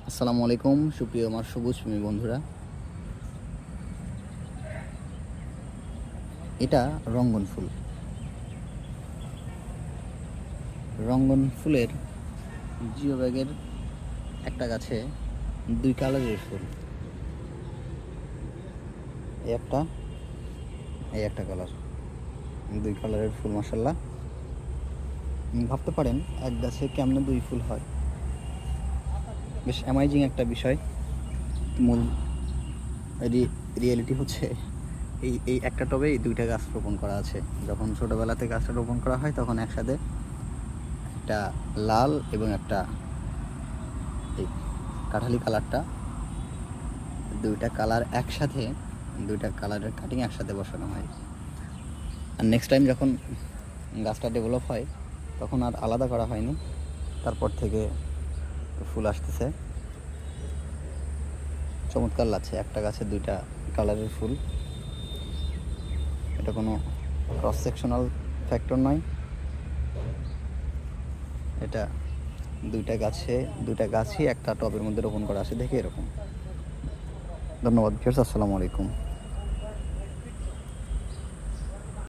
আসসালামু আলাইকুম সুপ্রিয় আমার সবুজ প্রেমী বন্ধুরা। এটা রঙ্গন ফুল। রঙ্গন ফুলের জিও ব্যাগের একটা গাছে দুই কালারের ফুল, এই একটা কালার, দুই কালারের ফুল। মাশাল্লাহ, ভাবতে পারেন এক গাছে কেমনে দুই ফুল হয়। বেশ অ্যামাইজিং একটা বিষয়। মূল রিয়েলিটি হচ্ছে এই এই একটা টবেই দুইটা গাছ রোপণ করা আছে। যখন ছোটোবেলাতে গাছটা রোপণ করা হয় তখন একসাথে একটা লাল এবং একটা এই কাঠালি কালারটা, দুইটা কালার একসাথে, দুইটা কালারের কাটিং একসাথে বসানো হয়। আর নেক্সট টাইম যখন গাছটা ডেভেলপ হয় তখন আর আলাদা করা হয়নি। তারপর থেকে ফুল আসতেছে, চমৎকার লাগছে। একটা গাছে দুইটা কালারের ফুল, এটা কোনো ক্রস সেকশনাল ফ্যাক্টর নয়, এটা দুইটা গাছই একটা টবের মধ্যে রোপণ করা আছে দেখে এরকম। ধন্যবাদ ভিউয়ার্স, আসসালামু আলাইকুম।